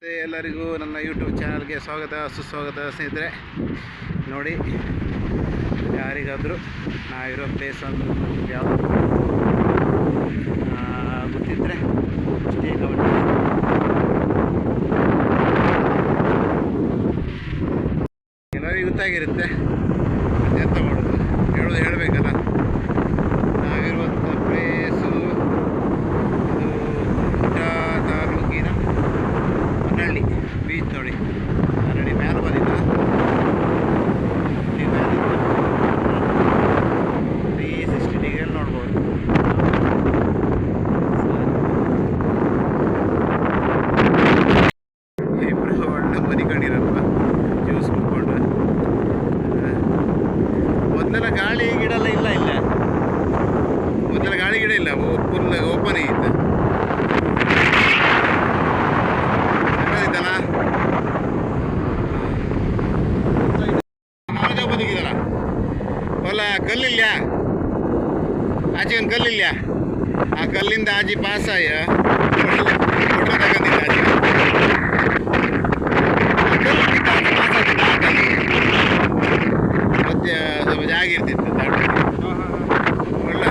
ಎಲ್ಲರಿಗೂ ನನ್ನ ಯೂಟ್ಯೂಬ್ ಚಾನಲ್ಗೆ ಸ್ವಾಗತ ಸುಸ್ವಾಗತ ಸ್ನೇಹಿತರೆ. ನೋಡಿ, ಯಾರಿಗಾದರೂ ನಾವಿರೋ ಪ್ಲೇಸ್ ಒಂದು ಯಾವುದು ಗೊತ್ತಿದ್ದರೆ ಅಷ್ಟೇ ಕಮೆಂಟ್. ಎಲ್ಲರಿಗೂ ಗೊತ್ತಾಗಿರುತ್ತೆ, ಎಂತ ಮಾಡೋದು ಹೇಳಬೇಕಲ್ಲ. ನಾವಿರುವಂಥ ಪ್ಲೇಸು ಇದು ಕುಮಟಾ ತಾಲೂಕಿನ ಹೊನ್ನಳ್ಳಿ ಬೀಚ್. ನೋಡಿ, ಆಲ್ರೆಡಿ ಮೇಲೆ ಬಂದಿದ್ದ 360 ಡಿಗ್ರಿಯಲ್ಲಿ ನೋಡ್ಬೋದು. ಇಬ್ಬರು ಒಳ್ಳೆ ಮನಿಕೊಂಡಿರಲ್ವ ಜ್ಯೂಸ್ ಕುಡ್ಕೊಂಡು. ಮೊದಲೆಲ್ಲ ಗಾಳಿ ಗಿಡ ಇಲ್ಲ, ಮೊದಲ ಗಾಳಿ ಗಿಡ ಇಲ್ಲ, ಫುಲ್ ಓಪನ್ ಇತ್ತು. ಹೊಲ ಕಲ್ಲಿಲ್ಲ, ಆಚೆ ಒಂದು ಕಲ್ಲಿಲ್ಲ, ಆ ಕಲ್ಲಿಂದ ಆಚೆ ಪಾಸ್ ಆಯ್ಯ ಫೋಟೋ ತಗೊಂಡಿದ್ದ ಆಚೆ. ಮತ್ತೆ ಸ್ವಲ್ಪ ಜಾಗ ಇರ್ತಿತ್ತು ಒಳ್ಳೆ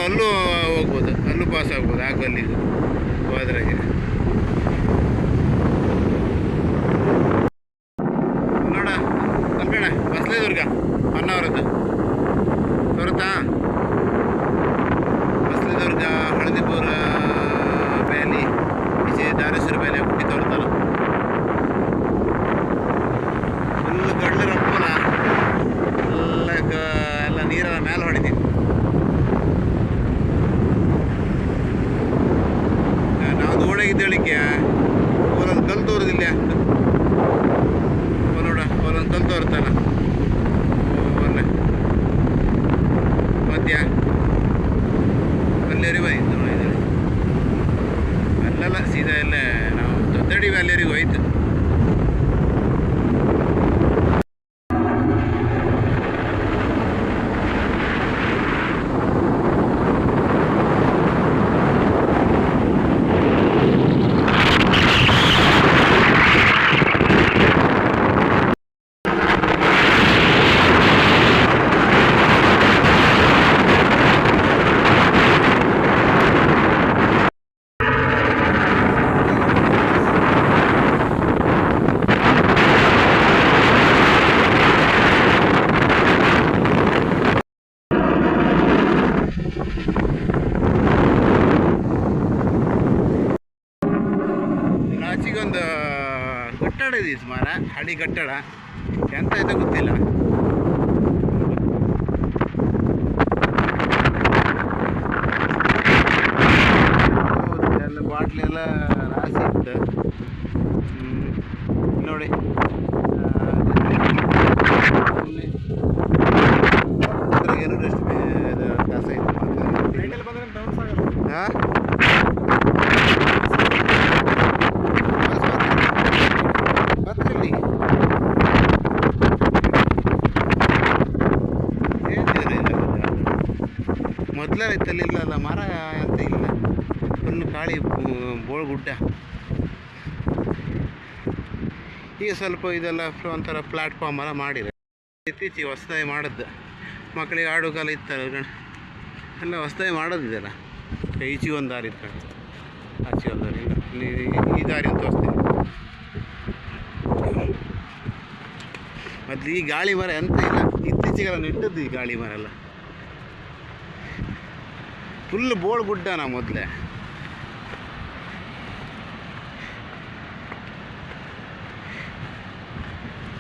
ಅಲ್ಲೂ ಹೋಗ್ಬೋದು, ಅಲ್ಲೂ ಪಾಸ್ ಆಗ್ಬೋದು ಆ ಕಲ್ಲಿಗೆ ಹೋದ್ರಾಗೆ. ನೋಡ ಕಲ್ಬೇಡ ಬಸಲೇದುರ್ಗ ಹೊನ್ನಾವರದ್ದು ತೋರುತ್ತಾ. ಬಸಲೇದುರ್ಗ, ಹಳದಿಪುರ ವ್ಯಾಲಿ, ಈಚೆ ಧಾರೇಶ್ವರ ವ್ಯಾಲಿ ಹುಟ್ಟಿ ತೋರುತ್ತಲ್ಲ. ಫುಲ್ ಗಡ್ಲಿರಪ್ಪನ ಎಲ್ಲ ನೀರೆಲ್ಲ ಮೇಲೆ ಹೊಡಿತೀವಿ. ನಾವು ಓಡಾಗಿದ್ದೇಳಿಕೆ ಒಂದೊಂದು ಕಲ್ಲು ತೋರುದಿಲ್ಲ. ನೋಡ ಒಂದೊಂದು ಕಲ್ಲು ತೋರ್ತಲ್ಲ ಒಳ್ಳೆ ಮಧ್ಯ ಅಲ್ಲೇರಿ ಹೋಯ್ತು. ನೋಡಿ, ಅಲ್ಲೆಲ್ಲ ಸೀದಾ ಎಲ್ಲ ನಾವು ದೊಡ್ಡಡಿ ವ್ಯಾಲಿಯರಿಗೆ ಹೋಯ್ತು. ಆಚೆಗೊಂದು ಕಟ್ಟಡ ಇದೆ ಸುಮಾರ, ಹಳಿ ಕಟ್ಟಡ, ಎಂತ ಆಯ್ತಾ ಗೊತ್ತಿಲ್ಲ. ಎಲ್ಲ ಬಾಟ್ಲೆಲ್ಲ ರಾಸಿ ಇತ್ತು ನೋಡಿ. ಏನು ಡಸ್ಟ್ ಕಸ ಇತ್ತು. ಹಾಂ, ಮೊದಲ ಇತ್ತಲ್ಲಿ ಇಲ್ಲಲ್ಲ ಮರ ಅಂತ ಇಲ್ಲ, ಫುಲ್ ಕಾಳಿ ಬೋಳ್ಗುಡ್ಡ. ಈಗ ಸ್ವಲ್ಪ ಇದೆಲ್ಲ ಒಂಥರ ಪ್ಲಾಟ್ಫಾರ್ಮ್ ಎಲ್ಲ ಮಾಡಿದೆ, ಇತ್ತೀಚೆಗೆ ಹೊಸದಾಗಿ ಮಾಡಿದ್ದು. ಮಕ್ಕಳಿಗೆ ಆಡೋ ಕಾಲ ಇತ್ತಲ್ಲ ಎಲ್ಲ ಹೊಸದಾಗಿ ಮಾಡೋದಿದೆಲ್ಲ. ಈಚೆಗೆ ಒಂದು ದಾರಿ ಇತ್ತು, ಆಚೆ ಒಂದು ದಾರಿ ಇಲ್ಲ, ಈ ದಾರಿ ಅಂತ ತೋರಿಸ್ತೀನಿ. ಮೊದಲು ಈ ಗಾಳಿ ಮರ ಎಂತ ಇಲ್ಲ, ಇತ್ತೀಚೆಗೆಲ್ಲ ನೆಟ್ಟದ್ದು ಈ ಗಾಳಿ ಮರ ಎಲ್ಲ. ಫುಲ್ ಬೋಳ್ ಗುಡ್ಡನ ಮೊದಲೇ.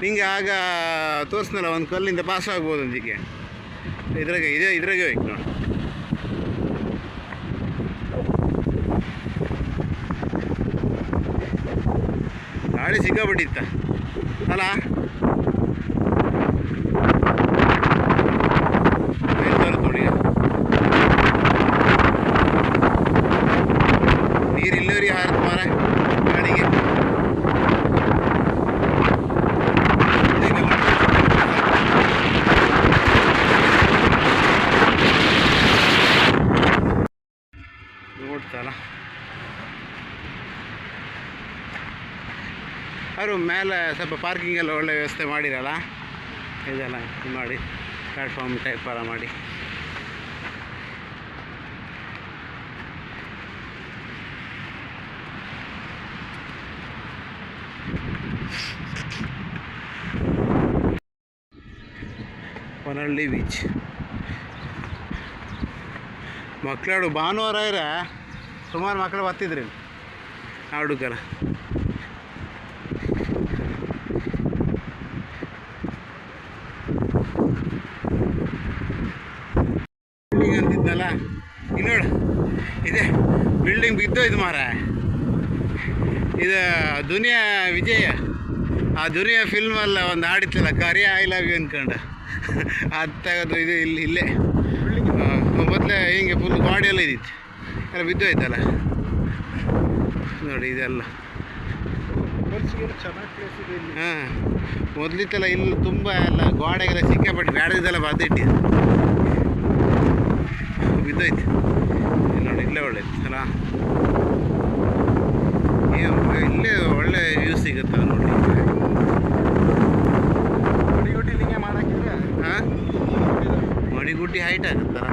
ನಿಂಗೆ ಆಗ ತೋರಿಸ್ನಲ್ಲ, ಒಂದು ಕಲ್ಲಿಂದ ಪಾಸ್ ಆಗ್ಬೋದು ಅಂದಿಗೆ. ಇದ್ರಾಗೆ ಹೋಯ್ತು ನೋಡಿ. ಗಾಳಿ ಸಿಕ್ಕಾಬಿಟ್ಟಿತ್ತ ಅಲ್ಲ. ನೀರು ಇಲ್ಲಿವರೆಗೆ ಹಾರತ್ ಮಾರ ಗಾಡಿಗೆ. ನೋಡ್ತಲ್ಲ ಅವರು ಮೇಲೆ ಸ್ವಲ್ಪ ಪಾರ್ಕಿಂಗ್ ಎಲ್ಲ ಒಳ್ಳೆ ವ್ಯವಸ್ಥೆ ಮಾಡಿರಲ್ಲ, ಇದೆಲ್ಲ ಇದು ಮಾಡಿ ಪ್ಲ್ಯಾಟ್ಫಾರ್ಮ್ ಟೈಪ್ ಎಲ್ಲ ಮಾಡಿ. ಹೊನ್ನಳ್ಳಿ ಬೀಚ್ ಮಕ್ಕಳು ಭಾನುವಾರ ಇದ್ರೆ ಸುಮಾರು ಮಕ್ಕಳು ಬರ್ತಿದ್ರಿ ಆಡುಕರ. ಬಿಲ್ಡಿಂಗ್ ಅಂತಿದ್ನಲ್ಲ, ಇಲ್ಲಿ ನೋಡು ಇದೆ ಬಿಲ್ಡಿಂಗ್ ಬಿದ್ದೋಯ್ತು ಮಾರ. ಇದು ದುನಿಯಾ ವಿಜಯ, ಆ ದುನಿಯಾ ಫಿಲ್ಮಲ್ಲ ಒಂದು ಹಾಡಿತ್ತಲ್ಲ ಕರಿಯ ಐ ಲವ್ ಯು ಅಂದ್ಕೊಂಡು, ಅದು ತೆಗೆದು ಇದು ಇಲ್ಲೇ ಮೊದಲೇ ಹಿಂಗೆ ಫುಲ್ ಗಾಡಿ ಎಲ್ಲ ಇದ್ದಿತ್ತು, ಎಲ್ಲ ಬಿದ್ದೋಯ್ತಲ್ಲ ನೋಡಿ ಇದೆಲ್ಲ. ಹಾಂ ಮೊದಲಿತ್ತಲ್ಲ ಇಲ್ಲಿ ತುಂಬ ಎಲ್ಲ ಗೋಡೆಗೆಲ್ಲ ಸಿಕ್ಕಾಪಟ್ಟು ಬ್ಯಾಡದೆಲ್ಲ ಬರ್ದಿಟ್ಟಿದ್ದು ಬಿದ್ದೋಯ್ತು ನೋಡಿ. ಇಲ್ಲೇ ಒಳ್ಳೇದು ಅಲ್ಲ, ಇಲ್ಲೇ ಒಳ್ಳೆ ವ್ಯೂ ಸಿಗುತ್ತೆ ನೋಡಿ. ಹಾಂ ಮಡಿಗುಡ್ಡಿ ಹೈಟ್ ಆಗುತ್ತಲ್ಲ,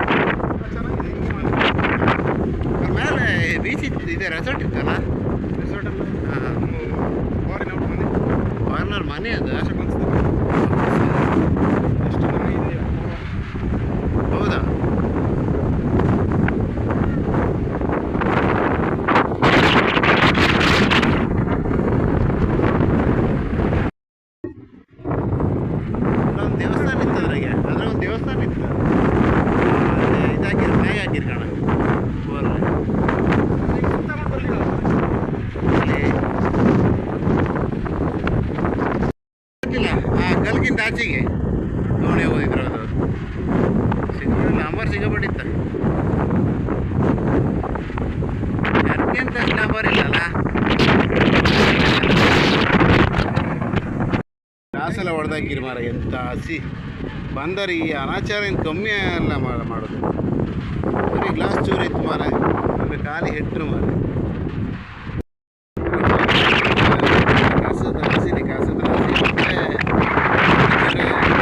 ಮೇಲೆ ಬೀಚ್ ಇತ್ತು, ಇದೆ ರೆಸಾರ್ಟ್ ಇತ್ತಲ್ಲ. ರೆಸಾರ್ಟಲ್ಲ ಹಾಂ ವಾರ್ನರ್ ಮನೆ ಅದು. ಹೌದಾ? ಅಲ್ಲೊಂದು ದೇವಸ್ಥಾನ ಇತ್ತು, ಅದ್ರಾಗೆ ಒಂದು ದೇವಸ್ಥಾನ ಇತ್ತು, ಇದಾಕಿರ್ ಮ್ಯಾಗ ಹಾಕಿರ್ ಕಾಣ ಗೊತ್ತಿಲ್ಲ. ಕಲ್ಗಿಂತ ಆಚೆಗೆ ದೋಣಿ ಹೋಗಿದ್ರು, ಅದು ಸಿಗಲಿಲ್ಲ, ನಂಬರ್ ಸಿಗಬಿಟ್ಟಿತ್ತ. ಯಾರ್ಗಿಂತ ನಂಬರ್ ಇಲ್ಲಲ್ಲ. ಗ್ಲಾಸ್ ಎಲ್ಲ ಹೊಡೆದಾಕಿರಿ ಮಾರ, ಎಂತ ಹಸಿ ಬಂದರೆ ಈ ಅನಾಚಾರ ಏನು ಕಮ್ಮಿ ಎಲ್ಲ ಮಾಡೋದು. ಬರೀ ಗ್ಲಾಸ್ ಚೂರು ಇತ್ತು ಮಾರ, ಖಾಲಿ ಹೆಟ್ರು ಮಾರ. ಕಾಸದ ಹಸಿನಿ ಕಾಸದ ಹಸಿ ಮತ್ತೆ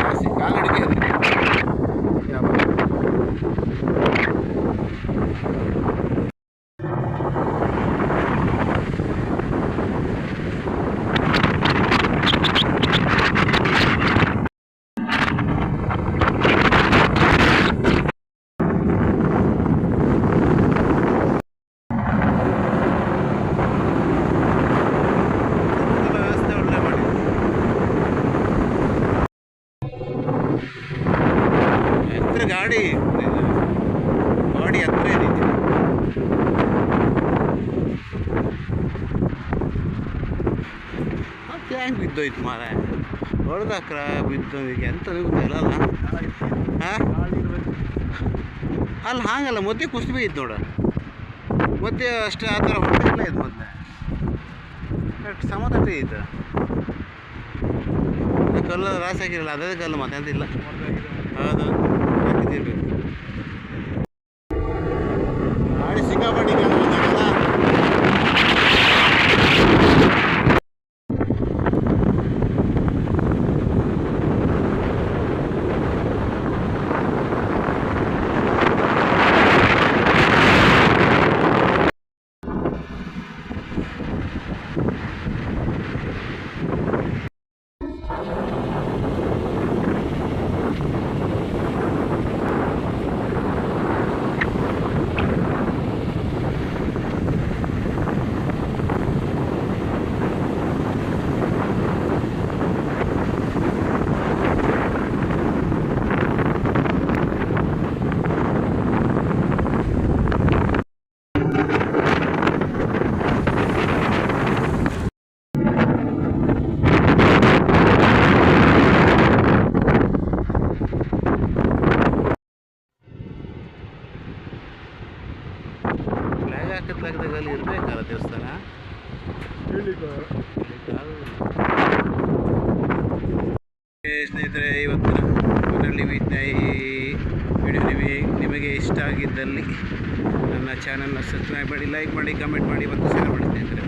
ಹಸಿ ಕಾಲಡಿಗೆ ಗಾಡಿ ಹತ್ರ ಏನಿದೆ. ಮತ್ತೆ ಹೆಂಗೆ ಬಿದ್ದೋಯ್ತು ಮಾರ, ಹೊಡೆದಾಕ್ರ ಬಿದ್ದೋದಿಗೆ ಎಂತ ಗೊತ್ತಿಲ್ಲ. ಹಾಂ ಅಲ್ಲ ಹಾಗಲ್ಲ, ಮತ್ತೆ ಕುಸ್ಬಿ ಇತ್ತು ನೋಡ, ಮತ್ತೆ ಅಷ್ಟೇ ಆ ಥರ ಹೊಡೆದಿಲ್ಲ ಇದು. ಮೊದಲೇ ಸಮತಟ್ಟಿ ಇತ್ತು, ಕಲ್ಲು ರಾಸಿ ಹಾಕಿರಲ್ಲ, ಅದೇ ಕಲ್ಲು ಮತ್ತೆ ಅಂತ ಇಲ್ಲ. ಹೌದು ಹಾಕಿದ್ದಿರ್ಬೇಕು. ಗಾಡಿ ಸಿಕ್ಕಾಪಟ್ಟಿ ಕಾಣುವುದಾಗಲ್ಲ. ಪಕ್ಕದಲ್ಲಿ ಇರಬೇಕಲ್ಲ ದೇವಸ್ಥಾನ. ಸ್ನೇಹಿತರೆ, ಇವತ್ತಿನ ಹೊನ್ನಳ್ಳಿ ಬೀಚ್ನ ಈ ವಿಡಿಯೋ ನಿಮಗೆ ಇಷ್ಟ ಆಗಿದ್ದಲ್ಲಿ ನನ್ನ ಚಾನಲ್ನ ಸಬ್ಸ್ಕ್ರೈಬ್ ಮಾಡಿ, ಲೈಕ್ ಮಾಡಿ, ಕಮೆಂಟ್ ಮಾಡಿ ಮತ್ತು ಶೇರ್ ಮಾಡಿ ಸ್ನೇಹಿತರೆ.